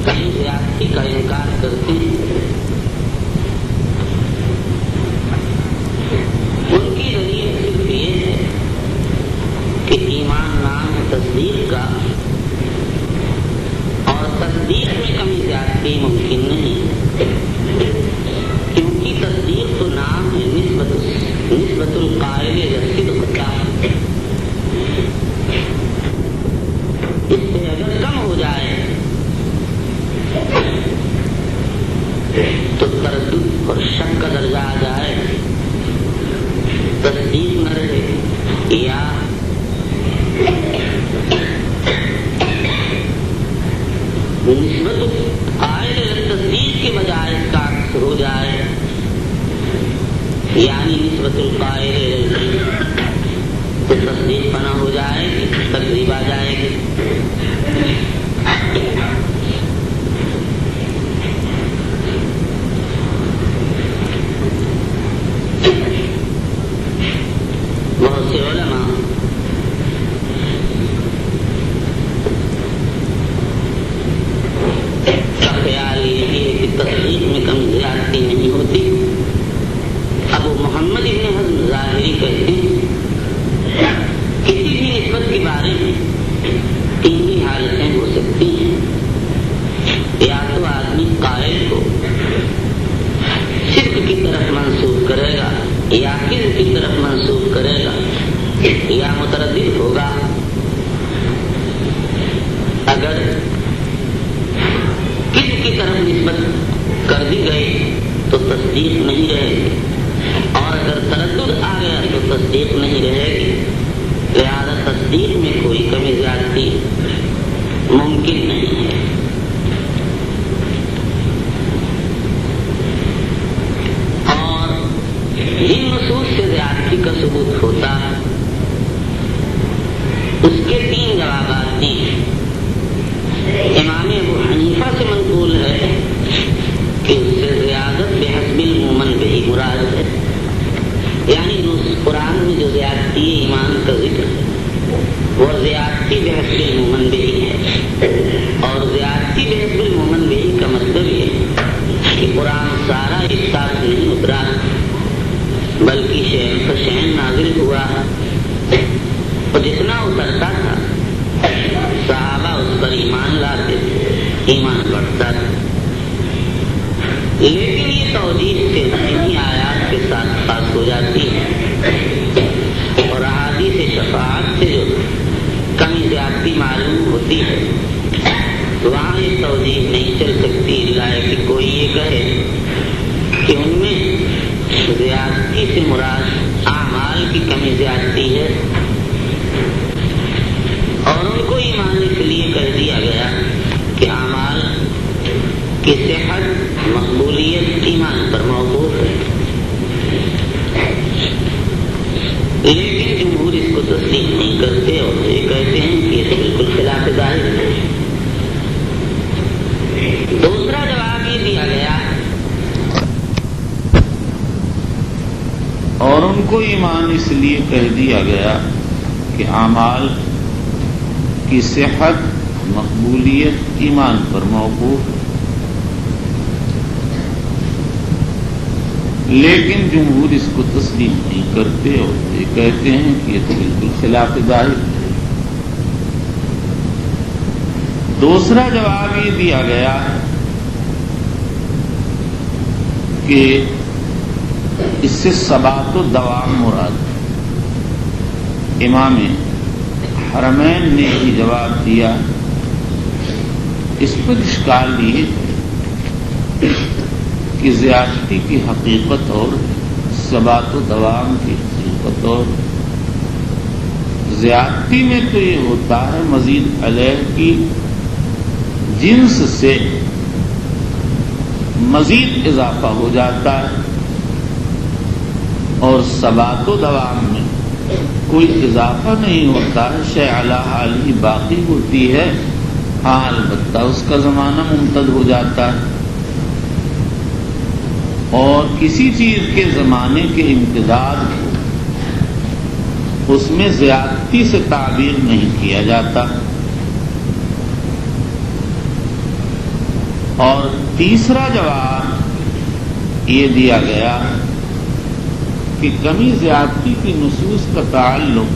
کہیں زیادتی کا انکار کرتے ہیں. ان کی دلیل صرف یہ ہے کہ ایمان نام ہے تصدیق کا، اور تصدیق میں کمی زیادتی ممکن نہیں، کیونکہ تصدیق تو نام ہے نسبت القائل للصدق کا. اس سے اگر کم ہو جائے تو تردد اور شک کا درجہ آ جائے، تصدیق نہ رہے، یا نسبت قائل تصدیق کے بجائے اس کا عکس ہو جائے، یعنی نسبت القائل تو تصدیق فنا ہو جائے گی، تقریب آ جائے گی. بہت سے علماء کا خیال یہ ہے کہ تصدیق میں کم زیادتی نہیں ہوتی. ابو محمد ابن حزم ظاہری کہتے ہیں کسی بھی نسبت کے بارے میں تین ہی حالتیں ہو سکتی ہیں، یا تو آدمی قائل کو صدق کی طرف منسوب کرے گا یا کذب کی طرف منسوب کرے گا، یا متردد ہوگا. اگر کذب کی طرف نسبت کر دی گئی تو تصدیق نہیں رہے گی، اور اگر تردد آ گیا تو تصدیق نہیں رہے گی. لہذا تصدیق میں کوئی کمی زیادتی ممکن نہیں ہے. اور جن نصوص سے زیادتی کا ثبوت ہوتا ہے اس کے تین جوابات ہیں. امام ابو حنیفہ سے منقول ہے کہ اس سے زیادت بحسب المومن بہی مراد ہے، یعنی قرآن میں جو زیادتی ایمان کا ذکر ہے وہ زیادتی بحسب المومن بہی ہے. اور زیادتی بحسب المومن بہی کا مطلب یہ کہ قرآن سارا ایک ساتھ نہیں اترا، بلکہ شین فشین نازل ہوا، اور جتنا اترتا تھا صحابہ اس پر ایمان لاتے تھے، ایمان بڑھتا تھا. لیکن یہ توجیہ سے انہی آیات کے ساتھ خاص ہو جاتی ہے، اور احادیث شفاعت سے جو کمی زیادتی معلوم ہوتی ہے وہاں یہ توجیہ نہیں چل سکتی الا کہ کوئی یہ کہے کہ ان میں زیادتی سے مراد اعمال کی کمی زیادتی ہے، اور ان کو ایمان اس لیے کہہ دیا گیا کہ اعمال کی صحت مقبولیت ایمان پر موقوف ہے. لیکن جمہور اس کو تسلیم نہیں کرتے اور یہ کہتے ہیں کہ یہ بالکل خلاف ظاہر ہے. دوسرا جواب یہ دیا گیا اور ان کو ایمان اس لیے کہہ دیا گیا کہ اعمال کی صحت مقبولیت ایمان پر موقوف ہے. لیکن جمہور اس کو تسلیم نہیں کرتے اور یہ کہتے ہیں کہ یہ تو بالکل خلاف ظاہر ہے. دوسرا جواب یہ دیا گیا کہ اس سے ثبات و دوام مراد. امام حرمین نے بھی جواب دیا. اس پر اشکال یہ کہ زیادتی کی حقیقت اور ثبات و دوام کی حقیقت، اور زیادتی میں تو یہ ہوتا ہے مزید علیہ کی جنس سے مزید اضافہ ہو جاتا ہے، اور ثبات و دوام میں کوئی اضافہ نہیں ہوتا ہے، شے علی حال ہی باقی ہوتی ہے. ہاں البتہ اس کا زمانہ ممتد ہو جاتا ہے، اور کسی چیز کے زمانے کے امتداد اس میں زیادتی سے تعبیر نہیں کیا جاتا. اور تیسرا جواب یہ دیا گیا کہ کمی زیادتی کی نصوص کا تعلق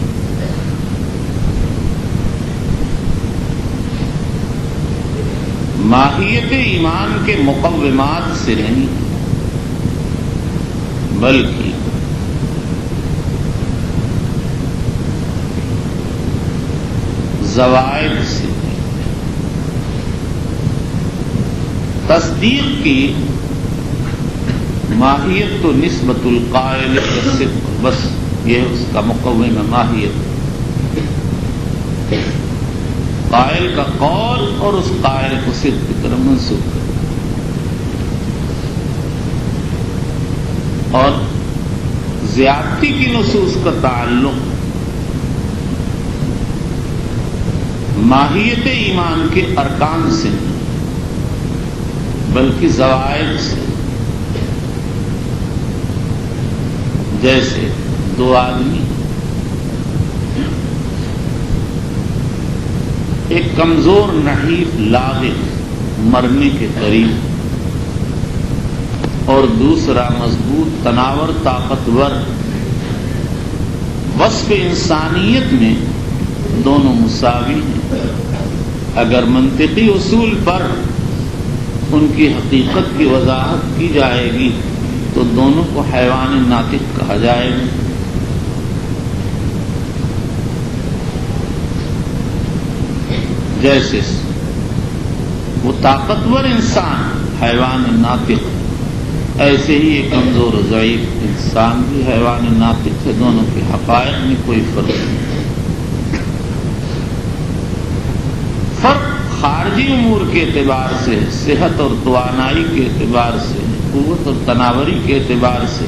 ماہیت ایمان کے مقومات سے نہیں بلکہ زوائد سے. تصدیق کی ماہیت تو نسبت القائل صدق، بس یہ اس کا مقوم ہے ماہیت. قائل کا قول اور اس قائل کو صدق کی طرف منسوب کر. اور زیادتی کی نصوص کا تعلق ماہیت ایمان کے ارکان سے بلکہ زوائد سے. جیسے دو آدمی ایک کمزور نحیف لاغر مرنے کے قریب اور دوسرا مضبوط تناور طاقتور، وصف انسانیت میں دونوں مساوی ہیں. اگر منطقی اصول پر ان کی حقیقت کی وضاحت کی جائے گی تو دونوں کو حیوان ناطق کہا جائے گا. جیسے وہ طاقتور انسان حیوان ناطق، ایسے ہی ایک کمزور و ضعیف انسان بھی حیوان ناطق ہے. دونوں کے حقائق میں کوئی فرق نہیں. فرق خارجی امور کے اعتبار سے، صحت اور توانائی کے اعتبار سے، قوت اور تناوری کے اعتبار سے،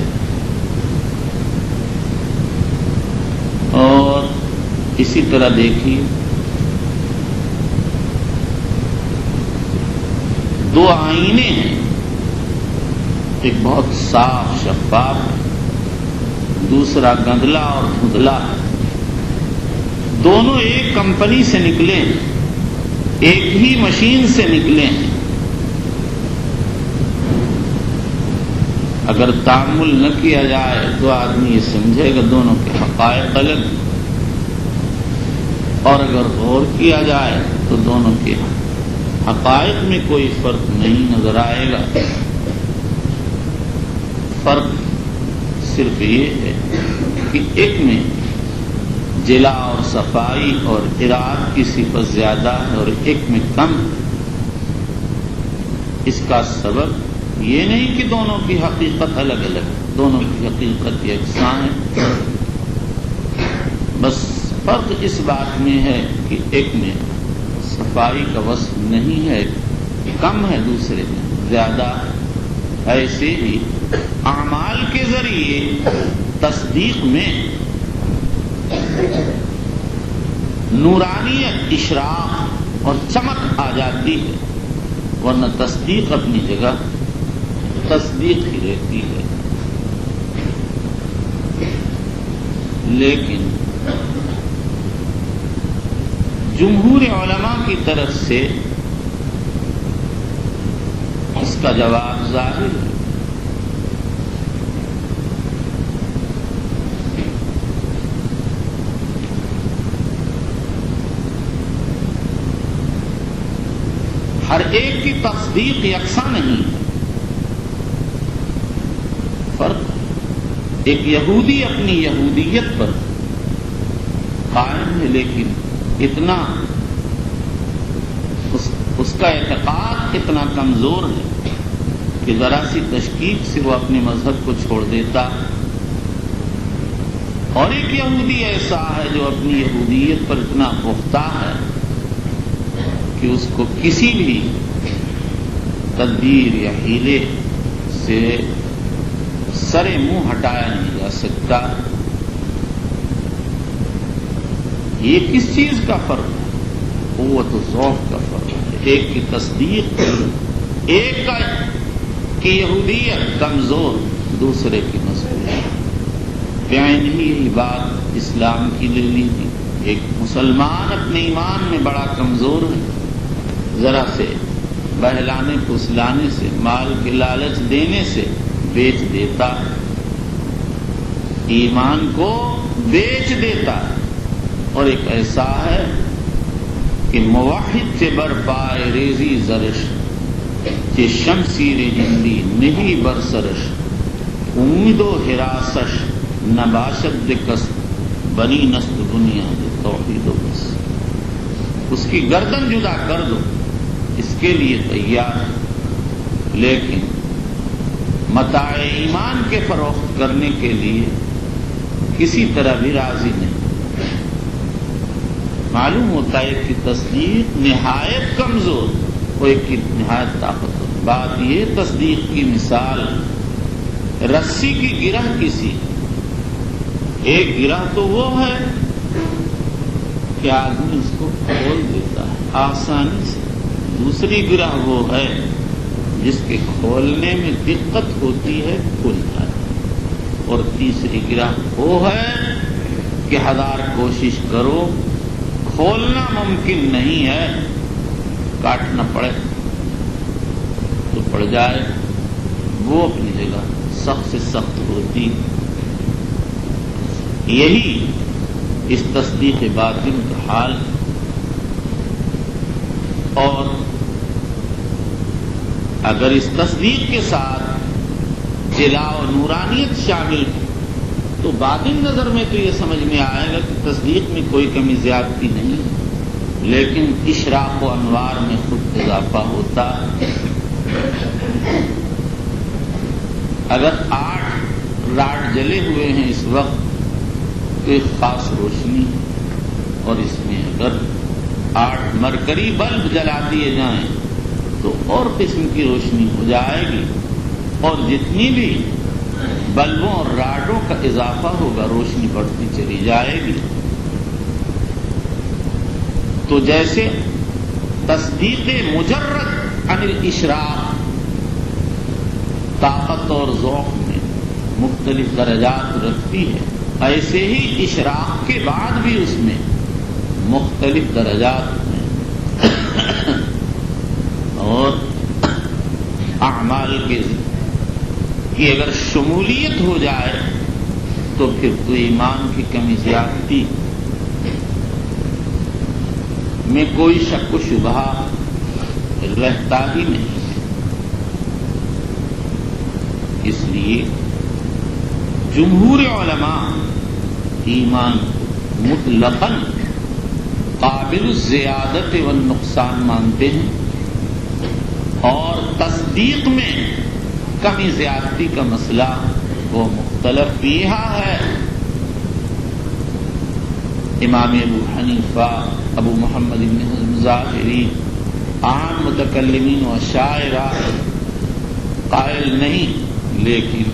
اور اسی طرح دیکھیے دو آئینے ہیں، ایک بہت صاف شفاف، دوسرا گندلا اور دھندلا. دونوں ایک کمپنی سے نکلے ہیں، ایک ہی مشین سے نکلے ہیں. اگر تعامل نہ کیا جائے تو آدمی یہ سمجھے گا دونوں کے حقائق الگ، اور اگر غور کیا جائے تو دونوں کے حقائق میں کوئی فرق نہیں نظر آئے گا. فرق صرف یہ ہے کہ ایک میں جلا اور صفائی اور اراد کی صفت زیادہ ہے اور ایک میں کم. اس کا سبب یہ نہیں کہ دونوں کی حقیقت الگ الگ، دونوں کی حقیقت یکساں ہے. بس فرق اس بات میں ہے کہ ایک میں صفائی کا وصف نہیں ہے، کم ہے، دوسرے میں زیادہ. ایسے ہی اعمال کے ذریعے تصدیق میں نورانیت، اشراق اور چمک آ جاتی ہے، ورنہ تصدیق اپنی جگہ تصدیق ہی رہتی ہے. لیکن جمہور علماء کی طرف سے اس کا جواب ظاہر ہے. ہر ایک کی تصدیق یکساں نہیں ہے. فرق، ایک یہودی اپنی یہودیت پر قائم ہے، لیکن اتنا اس کا اعتقاد اتنا کمزور ہے کہ ذرا سی تشکیک سے وہ اپنے مذہب کو چھوڑ دیتا. اور ایک یہودی ایسا ہے جو اپنی یہودیت پر اتنا پختہ ہے کہ اس کو کسی بھی تدبیر یا ہیلے سے سرے منہ ہٹایا نہیں جا سکتا. یہ کس چیز کا فرق ہے؟ قوت و ذوق کا فرق ہے. ایک کی تصدیق، ایک کا کی یہودیت کمزور، دوسرے کی مضبوط. بعین ہی یہی بات اسلام کی لے لیجیے. ایک مسلمان اپنے ایمان میں بڑا کمزور ہے، ذرا سے بہلانے پھسلانے سے، مال کے لالچ دینے سے بیچ دیتا، ایمان کو بیچ دیتا۔ اور ایک ایسا ہے کہ موحد سے بر پائے ریزی زرش، کہ شمشیر ہندی نہیں برسرش، امید و حراسش نباشد کس، بنی نسل دنیا توحید و بس۔ اس کی گردن جدا کر دو، اس کے لیے تیار، لیکن متاع ایمان کے فروخت کرنے کے لیے کسی طرح بھی راضی نہیں۔ معلوم ہوتا ہے کہ تصدیق نہایت کمزور اور ایک نہایت طاقتور۔ بات یہ تصدیق کی مثال رسی کی گرہ کسی، ایک گرہ تو وہ ہے کہ آدمی اس کو کھول دیتا ہے آسانی سے، دوسری گرہ وہ ہے جس کے کھولنے میں دقت ہوتی ہے، کھلتا ہے، اور تیسری گرہ وہ ہے کہ ہزار کوشش کرو کھولنا ممکن نہیں ہے، کاٹنا پڑے تو پڑ جائے، وہ اپنی جگہ سخت سے سخت ہوتی۔ یہی اس تصدیق باطن کا حال۔ اور اگر اس تصدیق کے ساتھ جلا و نورانیت شامل ہے تو باطن نظر میں تو یہ سمجھ میں آئے گا کہ تصدیق میں کوئی کمی زیادتی نہیں، لیکن اشراق و انوار میں خود اضافہ ہوتا۔ اگر 8 راڈ جلے ہوئے ہیں اس وقت تو ایک خاص روشنی، اور اس میں اگر 8 مرکری بلب جلا دیے جائیں تو اور قسم کی روشنی ہو جائے گی، اور جتنی بھی بلبوں اور راڈوں کا اضافہ ہوگا روشنی بڑھتی چلی جائے گی۔ تو جیسے تصدیق مجرد عن الاشراق طاقت اور ذوق میں مختلف درجات رکھتی ہے، ایسے ہی اشراق کے بعد بھی اس میں مختلف درجات ہیں، اور اعمال کی اگر شمولیت ہو جائے تو پھر تو ایمان کی کمی زیادتی میں کوئی شک و شبہ رہتا ہی نہیں۔ اس لیے جمہور علماء ایمان مطلقاً قابل الزیادت والنقصان مانتے ہیں، اور تصدیق میں کمی زیادتی کا مسئلہ وہ مختلف فیہا ہے۔ امام ابو حنیفہ، ابو محمد بن حزم ظاہری، عام متکلمین و شاعرہ قائل نہیں، لیکن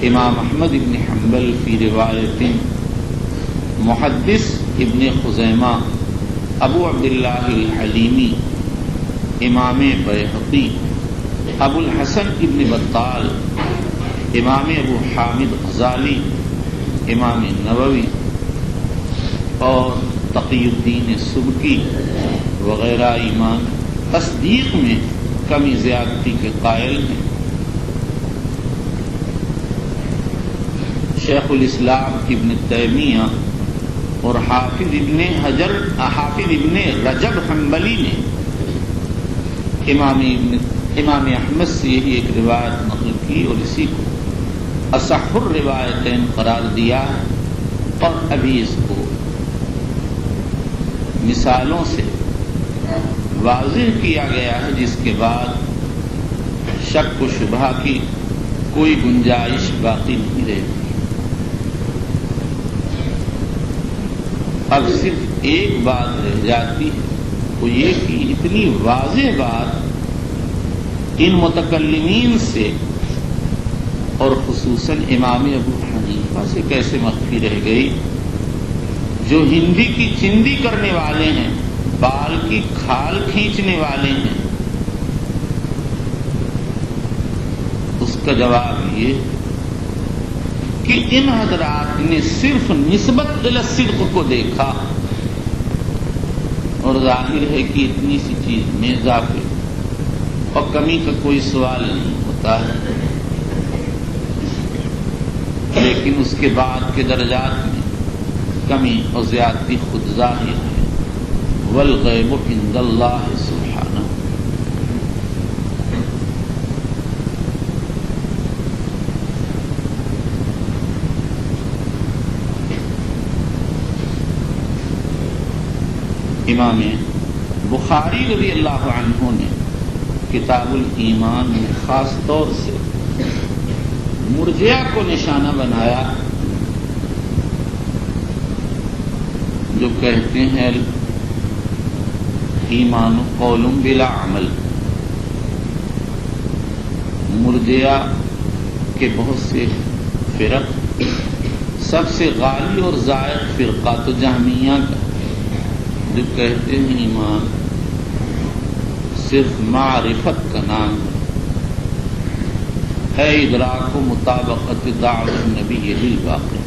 امام احمد بن حنبل فی روایت، محدث ابن خزیمہ، ابو عبداللہ الحلیمی، امام بیہقی، ابو الحسن ابن بطال، امام ابو حامد غزالی، امام نووی اور تقی الدین سبکی وغیرہ ایمان تصدیق میں کمی زیادتی کے قائل ہیں۔ شیخ الاسلام ابن تیمیہ اور حافظ ابن رجب حنبلی نے امام احمد سے یہی ایک روایت نقل کی اور اسی کو اصح الروایتین قرار دیا، اور ابھی اس کو مثالوں سے واضح کیا گیا ہے، جس کے بعد شک و شبہ کی کوئی گنجائش باقی نہیں رہتی۔ اب صرف ایک بات رہ جاتی ہے، وہ یہ کہ اتنی واضح بات ان متکلمین سے اور خصوصاً امام ابو حنیفہ سے کیسے مخفی رہ گئی، جو ہندی کی چندی کرنے والے ہیں، بال کی کھال کھینچنے والے ہیں۔ اس کا جواب یہ کہ ان حضرات نے صرف نسبت الی الصدق کو دیکھا، اور ظاہر ہے کہ اتنی سی چیز میں اضافے اور کمی کا کوئی سوال نہیں ہوتا ہے، لیکن اس کے بعد کے درجات میں کمی اور زیادتی خود ظاہر ہے۔ والغیب عند اللہ سبحانہ۔ امام بخاری رضی اللہ عنہ نے کتاب الایمان میں خاص طور سے مرجئہ کو نشانہ بنایا، جو کہتے ہیں ایمان قول بلا عمل۔ مرجئہ کے بہت سے فرق، سب سے غالی اور زائد فرقہ تو جہمیہ کا، جو کہتے ہیں ایمان صرف معرفت کا نام ہے، ادراک و مطابقت دعوت النبی بالباقی۔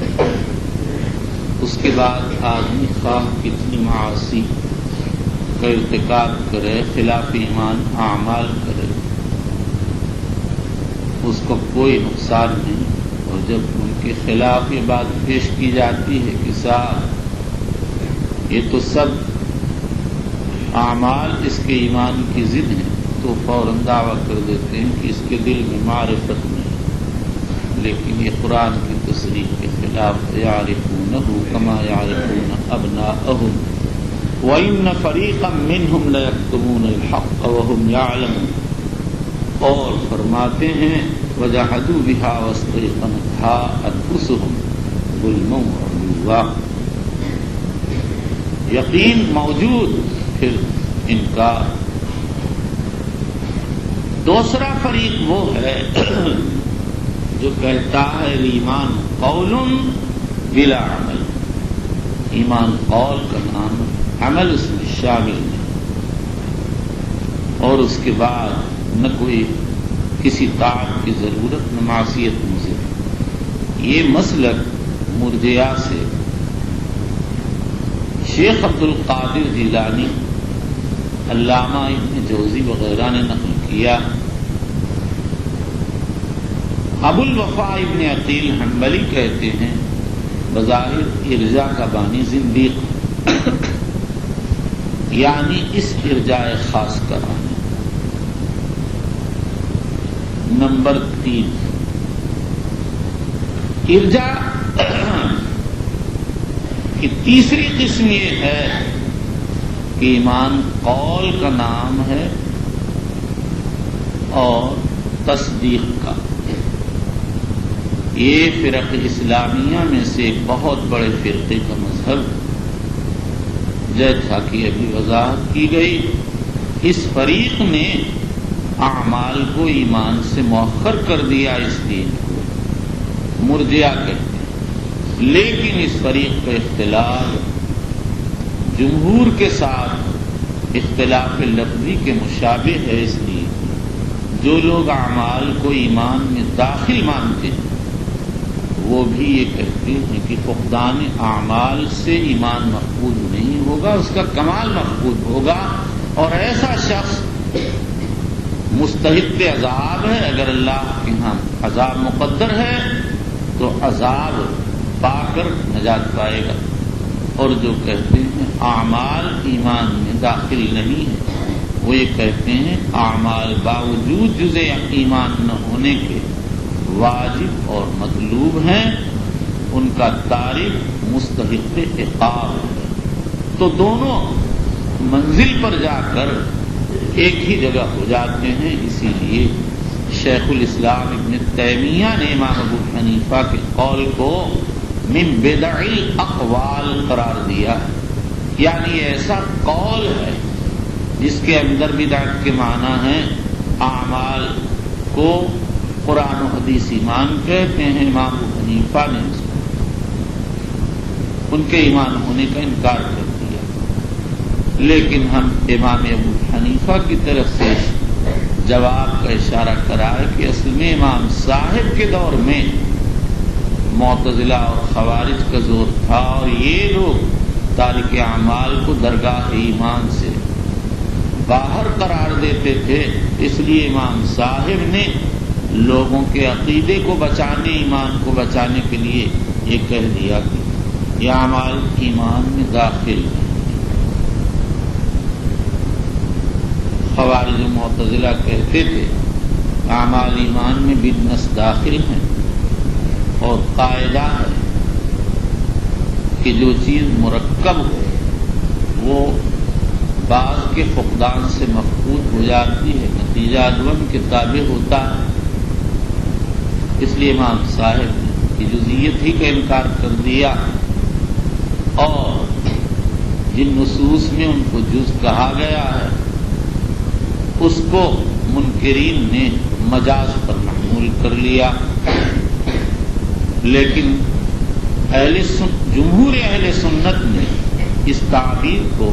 اس کے بعد آدمی خواہ کتنی معاصی کا ارتکاب کرے، خلاف ایمان اعمال کرے، اس کو کوئی نقصان نہیں۔ اور جب ان کے خلاف یہ بات پیش کی جاتی ہے کہ صاحب یہ تو سب اعمال اس کے ایمان کی ضد ہیں، تو فوراً دعویٰ کر دیتے ہیں کہ اس کے دل میں معرفت نہیں، لیکن یہ قرآن کی تصریح کے خلاف یعرفونہ کما یعرفون ابناءہم وَإِنَّ فَرِيقًا مِّنْهُمْ لَيَكْتُمُونَ الْحَقَّ وَهُمْ يَعْلَمُونَ۔ اور فرماتے ہیں وَجَحَدُوا بِهَا وَاسْتَيْقَنَتْهَا أَنفُسُهُمْ ظُلْمًا وَعُلُوًّا۔ یقین موجود، پھر انکار۔ دوسرا فریق وہ ہے جو کہتا ہے ایمان قول بلا عمل، ایمان قول کا نام، عمل اس میں شامل نہیں، اور اس کے بعد نہ کوئی کسی طاعت کی ضرورت، نہ معصیت مضر۔ یہ مسلک مرجئہ سے شیخ عبد القادر جیلانی، علامہ ابن جوزی وغیرہ نے نقل کیا۔ ابو الوفا ابن عقیل حنبلی کہتے ہیں بظاہر ارجاء کا بانی زندیق، یعنی اس ارجاء خاص کرانے۔ نمبر 3، ارجاء کی تیسری قسم یہ ہے کہ ایمان قول کا نام ہے اور تصدیق کا۔ یہ فرق اسلامیہ میں سے ایک بہت بڑے فرقے کا مذہب، جیسا کہ ابھی وضاحت کی گئی، اس فریق نے اعمال کو ایمان سے مؤخر کر دیا، اس لیے مرجئہ کہتے ہیں۔ لیکن اس فریق کا اختلاف جمہور کے ساتھ اختلاف لفظی کے مشابہ ہے، اس لیے جو لوگ اعمال کو ایمان میں داخل مانتے ہیں وہ بھی یہ کہتے ہیں کہ فقدان اعمال سے ایمان مفقود نہیں ہوگا، اس کا کمال مفقود ہوگا، اور ایسا شخص مستحق عذاب ہے۔ اگر اللہ کے ہاں عذاب مقدر ہے تو عذاب پا کر نجات پائے گا، اور جو کہتے ہیں اعمال ایمان میں داخل نہیں ہے، وہ یہ کہتے ہیں اعمال باوجود جزء ایمان نہ ہونے کے واجب اور مطلوب ہیں، ان کا تارک مستحق عقاب ہے۔ تو دونوں منزل پر جا کر ایک ہی جگہ ہو جاتے ہیں۔ اسی لیے شیخ الاسلام ابن تیمیہ نے امام ابو حنیفہ کے قول کو من بدع الاقوال قرار دیا، یعنی ایسا قول ہے جس کے اندر بدعت کے معنی ہیں اعمال کو قرآن و حدیث ایمان کہتے ہیں۔ امام ابو حنیفہ نے ان کے ایمان ہونے کا انکار کر دیا، لیکن ہم امام ابو حنیفہ کی طرف سے جواب کا اشارہ کرا ہے کہ اصل میں امام صاحب کے دور میں معتزلہ اور خوارج کا زور تھا، اور یہ لوگ تارک اعمال کو درگاہ ایمان سے باہر قرار دیتے تھے، اس لیے امام صاحب نے لوگوں کے عقیدے کو بچانے، ایمان کو بچانے کے لیے یہ کہہ دیا کہ یہ اعمال ایمان میں داخل ہیں۔ خوارج و معتزلہ کہتے تھے اعمال ایمان میں بالنص داخل ہیں، اور قاعدہ ہے کہ جو چیز مرکب ہو وہ بعض کے فقدان سے مفقود ہو جاتی ہے، نتیجہ عدم کے تابع ہوتا ہے۔ اس لیے امام صاحب نے کہ جزئیت ہی کا انکار کر دیا، اور جن نصوص میں ان کو جز کہا گیا ہے اس کو منکرین نے مجاز پر محمول کر لیا، لیکن جمہور اہل سنت نے اس تعبیر کو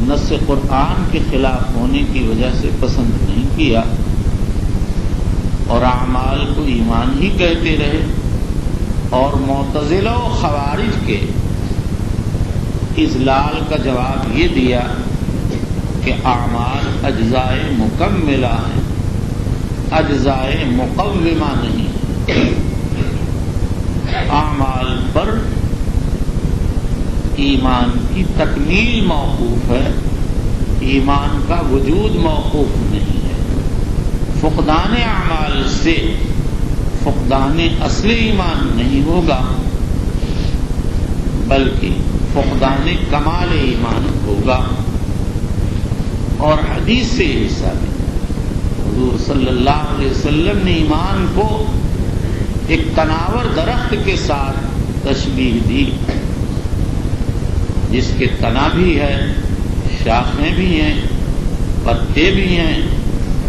نص قرآن کے خلاف ہونے کی وجہ سے پسند نہیں کیا، اور اعمال کو ایمان ہی کہتے رہے، اور معتزلہ و خوارج کے اضلال کا جواب یہ دیا کہ اعمال اجزائے مکملہ ہیں، اجزائے مقومہ نہیں ہیں۔ اعمال پر ایمان کی تکمیل موقوف ہے، ایمان کا وجود موقوف نہیں ہے۔ فقدان اعمال سے فقدان اصل ایمان نہیں ہوگا، بلکہ فقدان کمال ایمان ہوگا۔ اور حدیث سے یہ ثابت ہے، حضور صلی اللہ علیہ وسلم نے ایمان کو ایک تناور درخت کے ساتھ تشبیہ دی، جس کے تنا بھی ہے، شاخیں بھی ہیں، پتے بھی ہیں،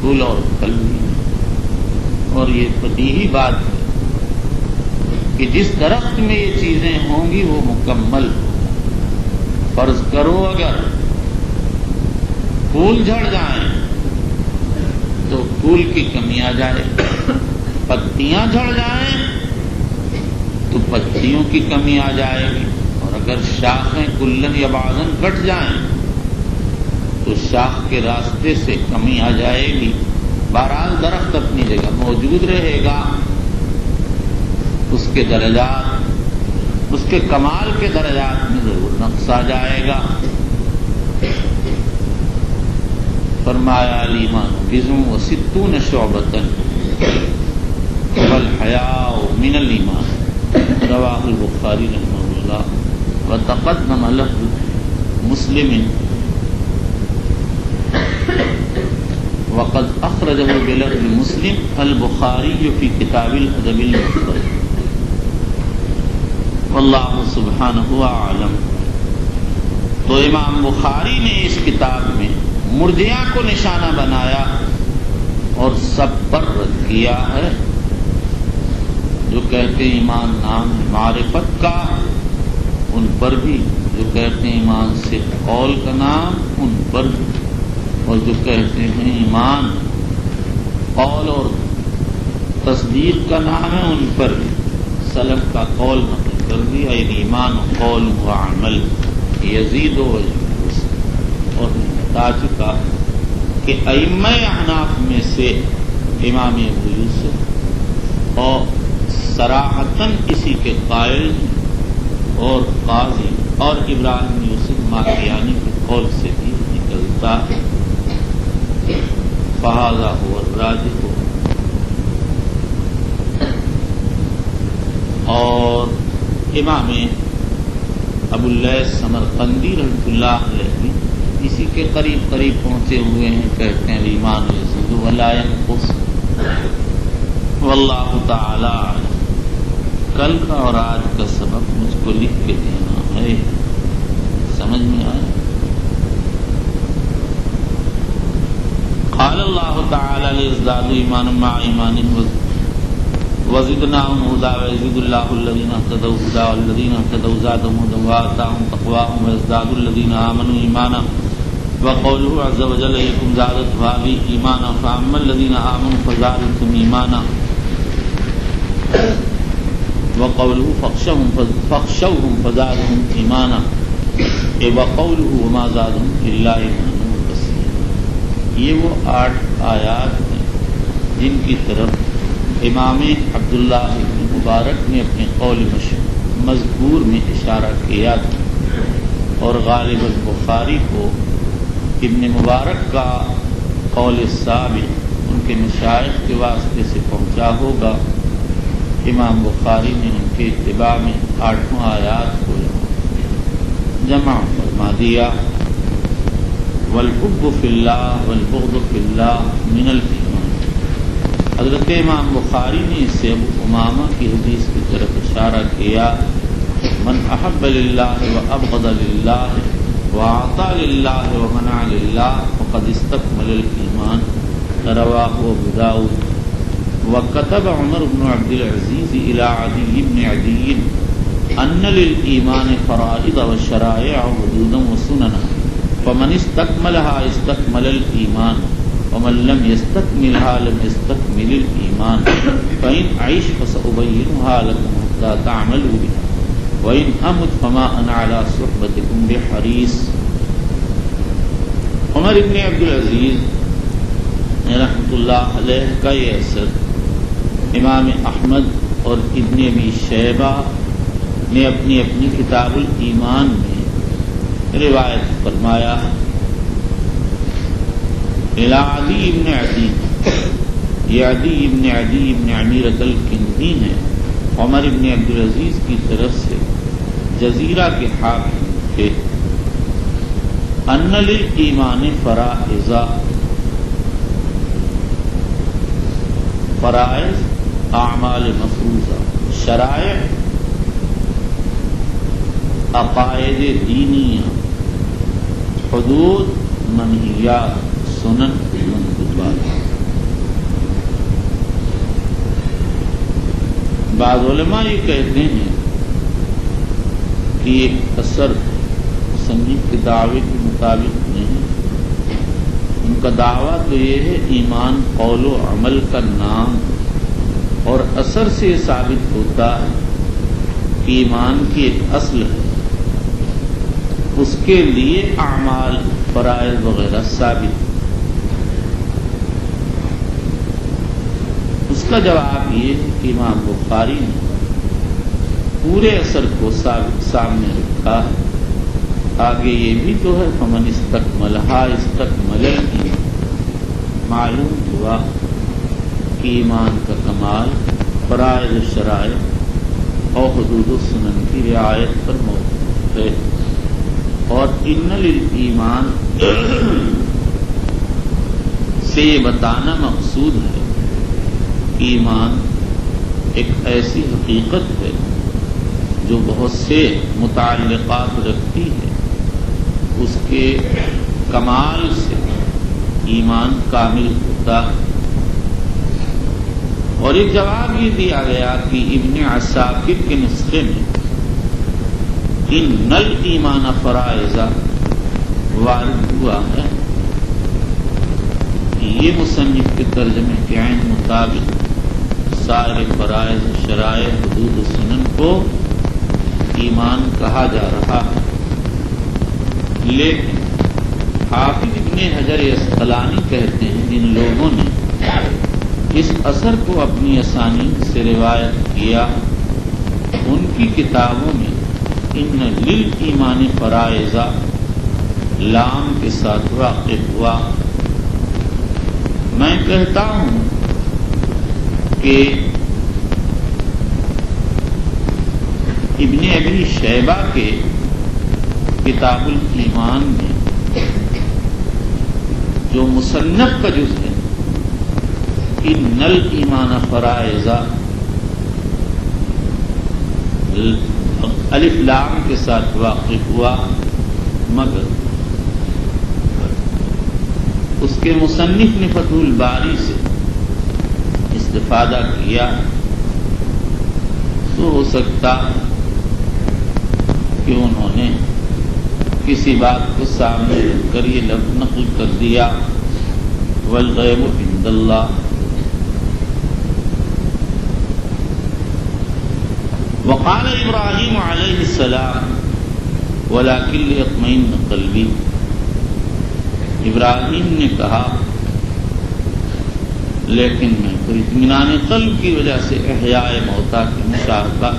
پھول اور پھل بھی ہیں۔ اور یہ بدیہی بات ہے کہ جس درخت میں یہ چیزیں ہوں گی وہ مکمل ہو۔ فرض کرو اگر پھول جھڑ جائیں تو پھول کی کمی آ جائے، پتیاں جھڑ جائیں تو پتیوں کی کمی آ جائے گی، اور اگر شاخیں کلن یا بعضاً کٹ جائیں تو شاخ کے راستے سے کمی آ جائے گی۔ بہرحال درخت اپنی جگہ موجود رہے گا، اس کے درجات، اس کے کمال کے درجات میں ضرور نقص آ جائے گا۔ فرمایا الایمان بضع و ستون شعبۃ والحیاء من الایمان، رواہ البخاری رحمہ اللہ، وتقدم لفظ مسلم وقد اخرجہ بلفظ مسلم البخاری فی کتاب الادب المفرد، واللہ سبحانہ اعلم۔ تو امام بخاری نے اس کتاب میں مرجئہ کو نشانہ بنایا اور سب پر رد کیا ہے، جو کہتے ہیں ایمان نام معرفت کا ان پر بھی، جو کہتے ہیں ایمان سے قول کا نام ان پر بھی، اور جو کہتے ہیں ایمان قول اور تصدیق کا نام ہے ان پر بھی سلف کا قول نقل کر دیا، ایمان قول و عمل یزید و ینقص۔ اور بتا چکا کہ ائمہ احناف میں سے امام ابو یوسف اور صراحتاً اسی کے قائل اور قاضی اور ابراہیم یوسف ماکیانی کے قول سے بھی نکلتا ہے، فہذا هو الراجح۔ اور امام ابو اللیث سمرقندی رحمۃ اللہ علیہ بھی اسی کے قریب پہنچے ہوئے ہیں، کہتے ہیں ایمان یزید ولا ینقص، واللہ تعالی اعلم۔ کل کا اور آج کا سبق مجھ کو لکھ کے دینا ہے، سمجھ میں آیا؟ قال اللہ تعالی لیزدادوا ایمانا مع ایمانہم وزدناہم ہدی ویزید اللہ الذین اہتدوا ہدی والذین اہتدوا زادہم ہدی وآتاہم تقواہم ویزداد الذین آمنوا ایمانا وقولہ عز وجل ایکم زادت هذه ایمانا فاما الذین آمنوا فزادتهم ایمانا وقولہ فاخشوہم فزادہم ایمانا وقولہ وما زادہم الا ایمانا وتسلیما۔ یہ وہ 8 آیات ہیں جن کی طرف امام عبداللہ ابن مبارک نے اپنے قول مذکور میں اشارہ کیا تھا، اور غالب البخاری کو ابن مبارک کا قول ثابت ان کے مشائخ کے واسطے سے پہنچا ہوگا۔ امام بخاری نے ان کے اتباع میں 8 آیات کو جمع فرما دیا۔ والحب فی اللہ والبغض فی اللہ من الایمان۔ حضرت امام بخاری نے اس سے ابو امامہ کی حدیث کی طرف اشارہ کیا، من احب للہ وابغض للہ واعطى للہ ومنع للہ فقد استکمل الایمان، رواہ ابو داؤد۔ وكتب عمر بن عبد العزيز إلى عدي بن عدي أن للإيمان فرائض وشرائع وحدودا وسننا، فمن استكملها استكمل الإيمان ومن لم يستكملها لم يستكمل الإيمان، فإن أعيش فسأبينها لكم حتى تعملوا بها، وإن أمت فما أنا على صحبتكم بحريص۔ عمر بن عبد العزيز رحمۃ اللہ علیہ کا یہ اثر امام احمد اور ابن ابی شیبہ نے اپنی اپنی کتاب الایمان میں روایت فرمایا۔ عدی ابن عدی، یہ عدی ابن عمیرۃ الکندی ہیں، عمر ابن عبد العزیز کی طرف سے جزیرہ کے حاکم تھے۔ ان للایمان فرائض، فرائض اعمال مفروضہ، شرائع عقائد دینیہ، حدود منہیات، سنن مندوبات۔ بعض علماء یہ کہتے ہیں کہ یہ اثر مصنف کے دعوے کے مطابق نہیں، ان کا دعویٰ تو یہ ہے ایمان قول و عمل کا نام، اور اثر سے یہ ثابت ہوتا ہے کہ ایمان کی ایک اصل ہے، اس کے لیے اعمال فرائض وغیرہ ثابت۔ اس کا جواب یہ ہے کہ امام بخاری نے پورے اثر کو سامنے رکھا ہے۔ آگے یہ بھی تو ہے فمن استکملھا استکمل الایمان، معلوم ہوا کہ ایمان کا کمال فرائض و شرائع اور حدود و سنن کی رعایت پر موقوف ہے، اور ان للایمان سے یہ بتانا مقصود ہے کہ ایمان ایک ایسی حقیقت ہے جو بہت سے متعلقات رکھتی ہے، اس کے کمال سے ایمان کامل ہوتا ہے۔ اور ایک جواب یہ دیا گیا کہ ابن عساکر کے نسخے میں ان الایمان فرائض وارد ہوا ہے، یہ مصنف کے ترجمے کے عین مطابق سارے فرائض شرائع حدود و سنن کو ایمان کہا جا رہا ہے، لیکن حافظ ابن حجر اسقلانی کہتے ہیں جن لوگوں نے اس اثر کو اپنی اسانید سے روایت کیا ان کی کتابوں میں ان للایمان فرائض لام کے ساتھ واقع ہوا۔ میں کہتا ہوں کہ ابن ابی شیبہ کے کتاب الایمان میں جو مصنف کا جز ہے ان الایمان فرائض الف لام کے ساتھ واقع ہوا، مگر اس کے مصنف نے فتح الباری سے استفادہ کیا، تو ہو سکتا کہ انہوں نے کسی بات کو سامنے رکھ کر یہ لفظ نقل کر دیا والغیب عند اللہ۔ وقال ابراہیم علیہ السلام ولکن لیطمئن قلبی، ابراہیم نے کہا لیکن میں تو اطمینان قلب کی وجہ سے احیاء موتا کے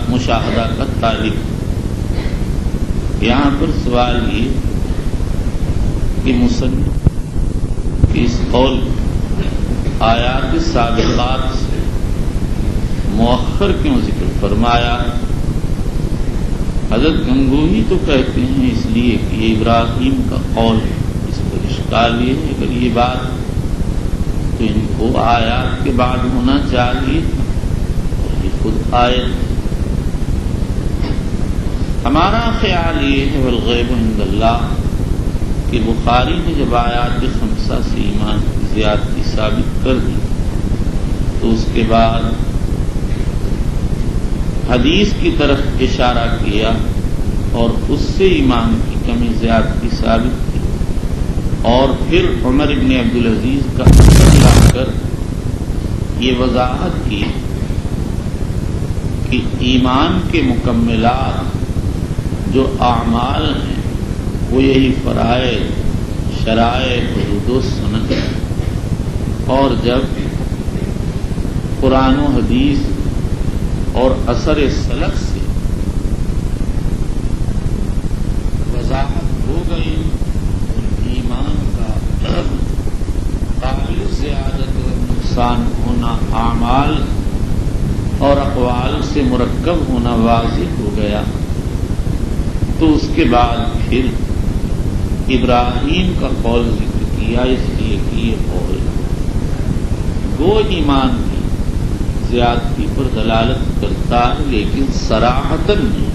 مشاہدہ کا طالب. یہاں پر سوال یہ کہ مصنف کی اس قول آیات سابقات سے مؤخر کیوں ذکر فرمایا؟ حضرت گنگوہی تو کہتے ہیں اس لیے کہ یہ ابراہیم کا قول ہے. اس پر اشکال یہ ہے اگر یہ بات تو ان کو آیات کے بعد ہونا چاہیے اور یہ خود آیت. ہمارا خیال یہ ہے والغیب عند اللہ کہ بخاری نے جب آیات خمسہ سے ایمان کی زیادتی ثابت کر دی تو اس کے بعد حدیث کی طرف اشارہ کیا اور اس سے ایمان کی کمی زیادتی ثابت کی اور پھر عمر ابن عبدالعزیز کا حکم لا کر یہ وضاحت کی کہ ایمان کے مکملات جو اعمال ہیں وہ یہی فرائض، شرائط، حدود و سنت ہے. اور جب قرآن و حدیث اور اثر سلف سے وضاحت ہو گئی ایمان کا قابل زیادت و نقصان ہونا اعمال اور اقوال سے مرکب ہونا واضح ہو گیا تو اس کے بعد پھر ابراہیم کا قول ذکر کیا اس لیے کہ یہ قول گو ایمان کی زیادتی پر دلالت کرتا ہے لیکن صراحتاً نہیں.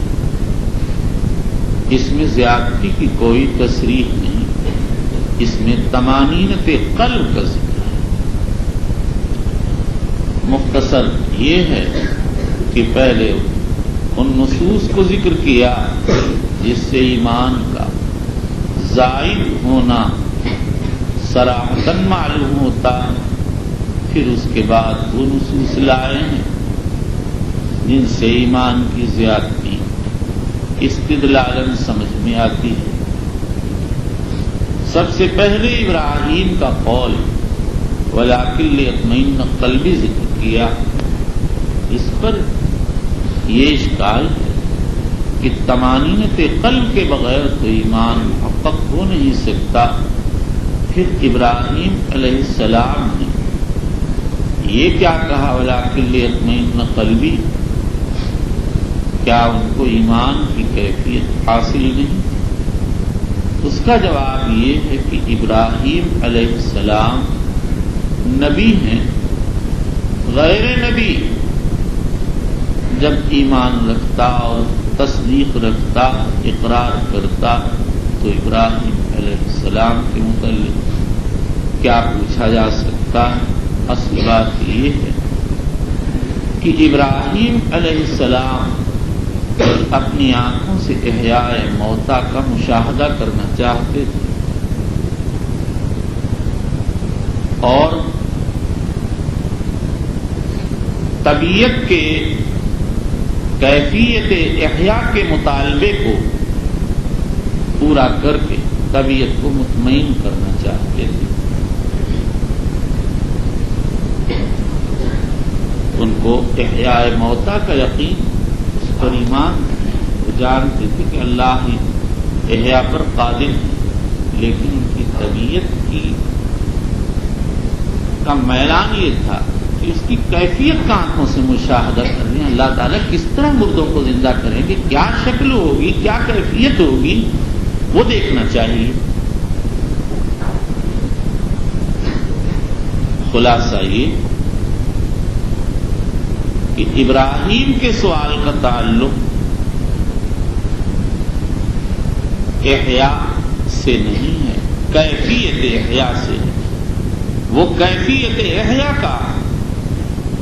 اس میں زیادتی کی کوئی تصریح نہیں، اس میں طمانینت قلب کا ذکر ہے. مختصر یہ ہے کہ پہلے ان نصوص کو ذکر کیا جس سے ایمان کا زائد ہونا صراحتاً معلوم ہوتا، پھر اس کے بعد وہ نصوص لائے ہیں جن سے ایمان کی زیادتی استدلالاً سمجھ میں آتی ہے. سب سے پہلے ابراہیم کا قول وَلَٰكِن لِيَطْمَئِنَّ قَلْبِي ذکر کیا. اس پر یہ اشکال ہے کہ طمانینت قلب کے بغیر تو ایمان محقق ہو نہیں سکتا. پھر ابراہیم علیہ السلام نے یہ کیا کہا وَلَٰكِن لِيَطْمَئِنَّ قَلْبِي؟ کیا ان کو ایمان کی کیفیت حاصل نہیں؟ اس کا جواب یہ ہے کہ ابراہیم علیہ السلام نبی ہیں، غیر نبی جب ایمان رکھتا اور تصدیق رکھتا، اقرار کرتا تو ابراہیم علیہ السلام کے متعلق کیا پوچھا جا سکتا ہے؟ اصل بات یہ ہے کہ ابراہیم علیہ السلام اپنی آنکھوں سے احیاء موتا کا مشاہدہ کرنا چاہتے تھے اور طبیعت کے کیفیت احیاء کے مطالبے کو پورا کر کے طبیعت کو مطمئن کرنا چاہتے تھے. ان کو احیاء موتا کا یقین، اس پر ایمان، وہ جانتے تھے کہ اللہ ہی احیاء پر قادر ہے، لیکن ان کی طبیعت کا میلان یہ تھا کہ اس کی کیفیت کا آنکھوں سے مشاہدہ کر رہے ہیں. اللہ تعالیٰ کس طرح مردوں کو زندہ کریں گے، کیا شکل ہوگی، کیا کیفیت ہوگی، وہ دیکھنا چاہیے. خلاصہ یہ کہ ابراہیم کے سوال کا تعلق احیاء سے نہیں ہے، کیفیت احیاء سے ہے. وہ کیفیت احیاء کا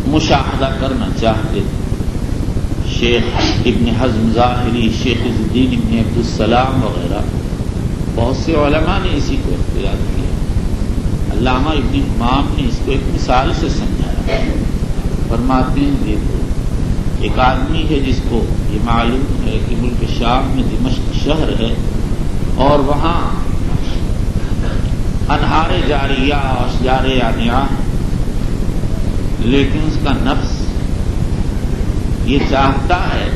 مشاہدہ کرنا چاہتے تھے. شیخ ابن حزم ظاہری، شیخ عز الدین ابن عبدالسلام وغیرہ بہت سے علماء نے اسی کو اختیار کیا. علامہ ابن امام نے اس کو ایک مثال سے سمجھایا. فرماتے ہیں دیکھو ایک آدمی ہے جس کو یہ معلوم ہے کہ ملک شام میں دمشق شہر ہے اور وہاں انہار جاریہ اشجار یانعہ، لیکن اس کا نفس یہ چاہتا ہے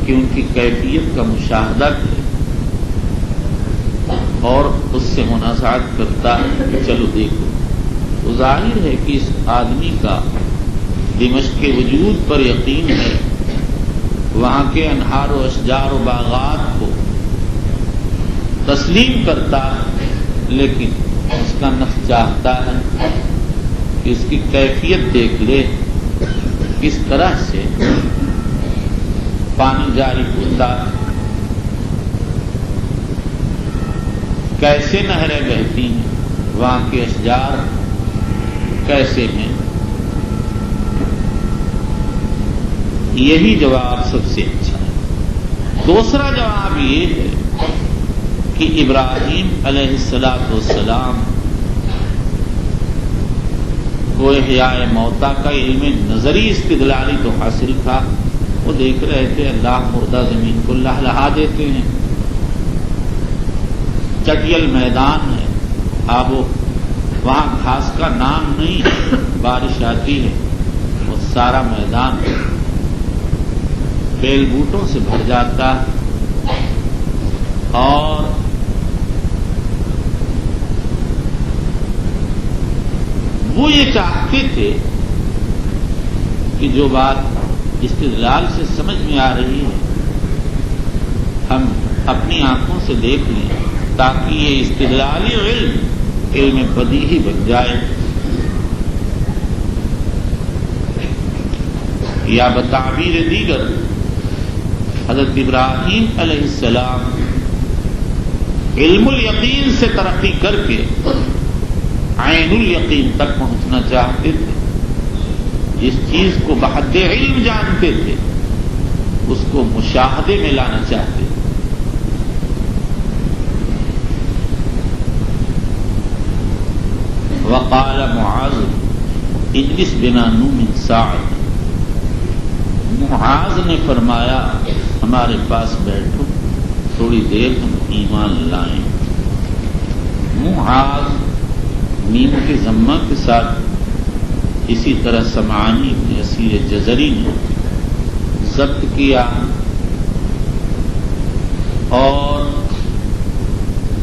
کہ ان کی کیفیت کا مشاہدہ کرے اور اس سے منازعات کرتا ہے کہ چلو دیکھو. تو ظاہر ہے کہ اس آدمی کا دمشق کے وجود پر یقین ہے، وہاں کے انہار و اشجار و باغات کو تسلیم کرتا ہے، لیکن اس کا نفس چاہتا ہے کہ اس کی کیفیت دیکھ لے، کس طرح سے پانی جاری ہوتا، کیسے نہریں بہتی ہیں، وہاں کے اشجار کیسے ہیں. یہی جواب سب سے اچھا ہے. دوسرا جواب یہ ہے کہ ابراہیم علیہ السلام کو احیاء موتا کا علم نظری استدلالی تو حاصل تھا. وہ دیکھ رہے تھے اللہ مردہ زمین کو لہلہا دیتے ہیں، چٹیل میدان ہے، وہاں گھاس کا نام نہیں ہے، بارش آتی ہے وہ سارا میدان بیل بوٹوں سے بھر جاتا ہے. اور وہ یہ چاہتے تھے کہ جو بات استدلال سے سمجھ میں آ رہی ہے ہم اپنی آنکھوں سے دیکھ لیں، تاکہ یہ استدلالی علم بدیہی بن جائے. یا بتعبیر دیگر حضرت ابراہیم علیہ السلام علم الیقین سے ترقی کر کے عین الیقین تک پہنچنا چاہتے تھے. جس چیز کو بحد علم جانتے تھے اس کو مشاہدے میں لانا چاہتے تھے. وقال معاذ اجلس بنا نؤمن ساعة، معاذ نے فرمایا ہمارے پاس بیٹھو تھوڑی دیر ہم ایمان لائیں. معاذ میم کے ضمہ کے ساتھ، اسی طرح سمعانی ابن اسیر جزری نے ضبط کیا، اور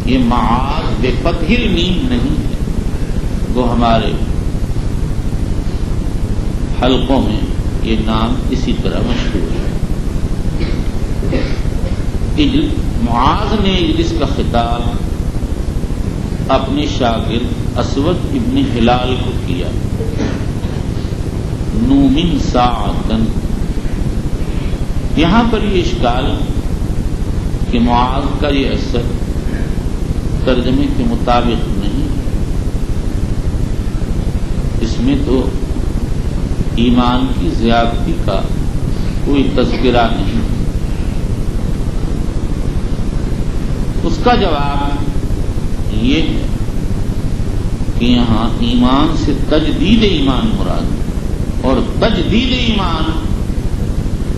یہ معاذ بے فتح المیم نہیں ہے. وہ ہمارے حلقوں میں یہ نام اسی طرح مشہور ہے. معاذ نے اجلس کا خطاب اپنے شاگرد اسود ابن ہلال کو کیا. نومن ساعتن، یہاں پر یہ اشکال کہ معاذ کا یہ اثر ترجمے کے مطابق نہیں، اس میں تو ایمان کی زیادتی کا کوئی تذکرہ نہیں. اس کا جواب یہ ہے کہ یہاں ایمان سے تجدید ایمان مراد ہے، اور تجدید ایمان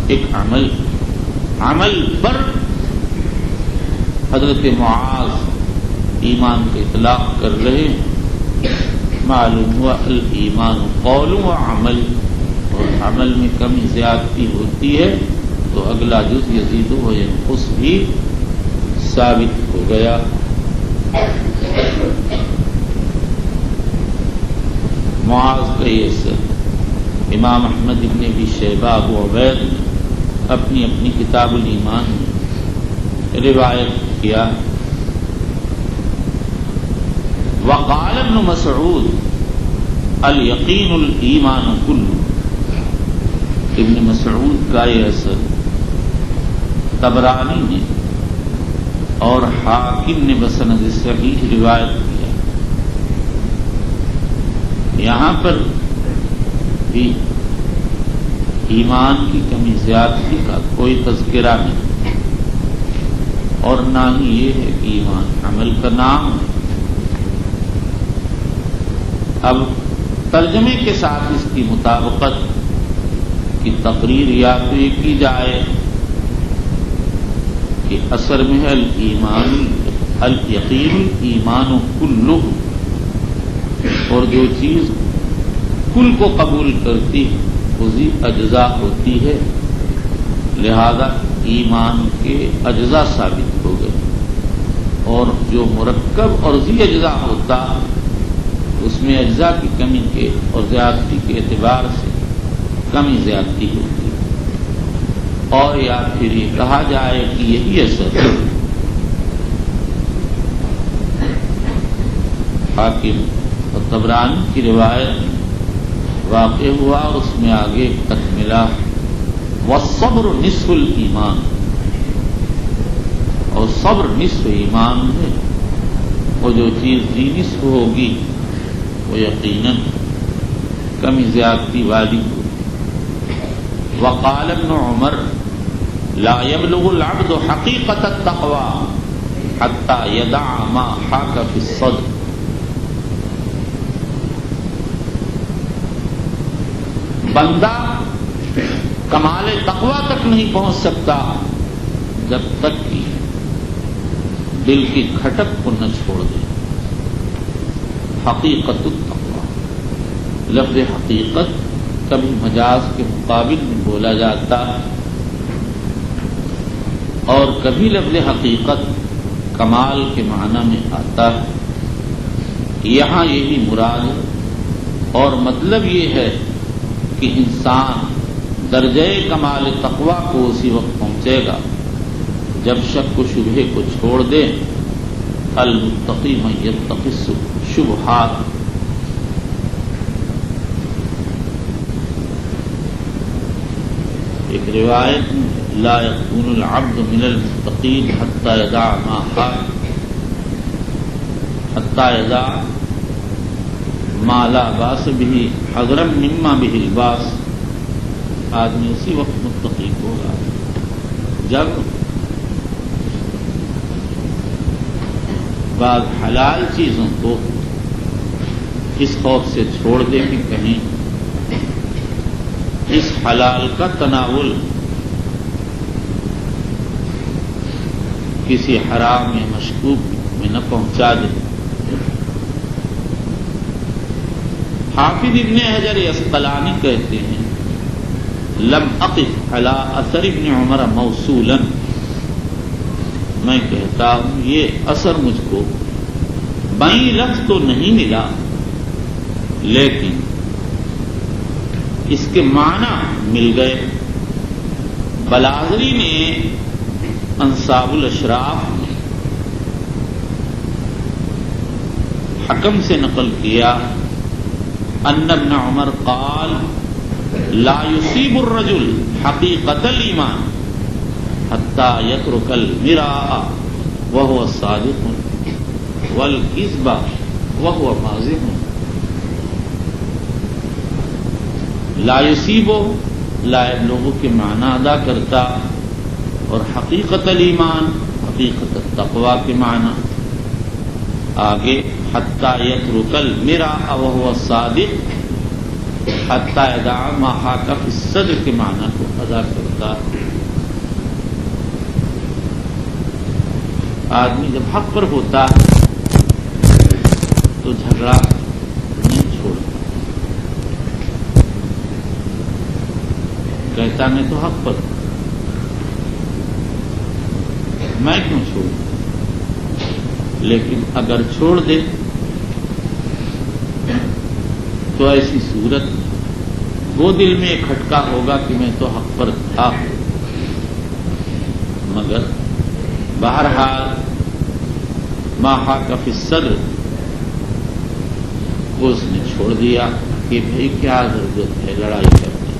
ایک عمل پر حضرت معاذ ایمان کا اطلاق کر رہے ہیں. معلوم ہوا الایمان قول و عمل، اور عمل میں کمی زیادتی ہوتی ہے تو اگلا جز یزید و ینقص بھی ثابت ہو گیا. معاذ کا یہ اثر امام احمد ابن ابی شیبہ ابو عبید نے اپنی کتاب الایمان میں روایت کیا. وقال ابن مسعود الیقین الایمان کلہ، ابن مسعود کا یہ اثر طبرانی نے اور حاکم نے بسند صحیح روایت کیا. یہاں پر بھی ایمان کی کمی زیادتی کا کوئی تذکرہ نہیں، اور نہ ہی یہ ہے کہ ایمان عمل کا نام ہے. اب ترجمے کے ساتھ اس کی مطابقت کی تقریر یا تو یہ کی جائے کہ اثر میں ہے الایمان الیقین ایمان کلہ، اور جو چیز کل کو قبول کرتی اسی اجزاء ہوتی ہے، لہذا ایمان کے اجزاء ثابت ہو گئے، اور جو مرکب اور ذی اجزاء ہوتا اس میں اجزاء کی کمی کے اور زیادتی کے اعتبار سے کمی زیادتی ہوتی ہے، اور یا پھر یہ کہا جائے کہ یہی اثر حاکم اور طبرانی کی روایت واقع ہوا، اور اس میں آگے تک ملا والصبر نصف الایمان، اور صبر نصف ایمان ہے، اور جو چیز ذی نصف ہوگی وہ یقیناً کمی زیادتی والی ہوگی۔ وقال ابن عمر لا يبلغ العبد حقیقت التقوى حتى يدع ما حاك في الصدر، بندہ کمال تقویٰ تک نہیں پہنچ سکتا جب تک کہ دل کی کھٹک کو نہ چھوڑ دے۔ حقیقت التقویٰ، لفظ حقیقت کبھی مجاز کے مقابل میں بولا جاتا ہے، اور کبھی لفظ حقیقت کمال کے معنی میں آتا ہے۔ یہاں یہی مراد ہے، اور مطلب یہ ہے کہ انسان درجہ کمال تقویٰ کو اسی وقت پہنچے گا جب شک و شبہے کو چھوڑ دے۔ المتقی من یتقی الشبہات، ایک روایت میں لا یکون العبد من المتقین حتی یدع ما حاک، حتی یدع ما لا باس به حذرا مما به الباس، آدمی اسی وقت متقی ہوگا جب بعض حلال چیزوں کو اس خوف سے چھوڑ دے کہ کہیں اس حلال کا تناول کسی حرام یا مشکوک میں نہ پہنچا دے۔ حافظ ابن حجر عسقلانی کہتے ہیں لم اقف علی اثر ابن عمر موصولا، میں کہتا ہوں یہ اثر مجھ کو بائیں لفظ تو نہیں ملا، لیکن اس کے معنی مل گئے۔ بلاذری نے انصاب الاشراف میں حکم سے نقل کیا ان ابن عمر قال لا يصيب الرجل حقیقت الایمان حتى يترك المراء وهو صادق والكذب وهو مازح۔ لا يصيب لا يبلغ کے معنی ادا کرتا، اور حقیقت الایمان حقیقت التقوی کے معنی آگے حتى يترك المراء وهو صادق حتى يدع ما حاك في الصدر کے معنی کو ادا کرتا۔ آدمی جب حق پر ہوتا تو جھگڑا نہیں چھوڑتا، کہتا میں تو حق پر ہوں، میں کیوں چھوڑوں؟ لیکن اگر چھوڑ دے تو ایسی صورت وہ دل میں ایک کھٹکا ہوگا کہ میں تو حق پر تھا، مگر بہرحال ما حاک فی الصدر کو اس نے چھوڑ دیا کہ بھئی کیا ضرورت ہے لڑائی کرنے کی،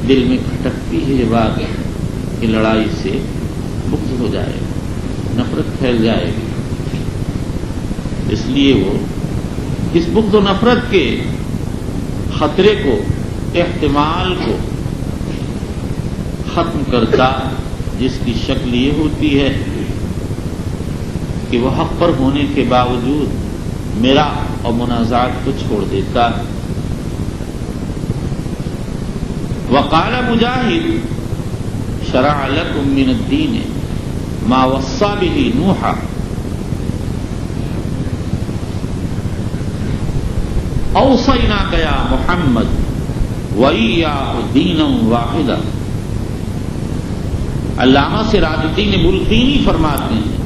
دل میں کھٹکتی ہے یہ بات کہ لڑائی سے مکت ہو جائے گا، نفرت پھیل جائے گی، اس لیے وہ اس بغض و نفرت کے خطرے کو احتمال کو ختم کرتا، جس کی شکل یہ ہوتی ہے کہ وہ حق پر ہونے کے باوجود میرا اور منازعات کو چھوڑ دیتا۔ وقال مجاہد شرع لکم من الدین ما وصى به نوحا اوصیناک یا محمد وإیاہ دینا واحدا۔ علامہ سراج الدین بلقینی فرماتے ہیں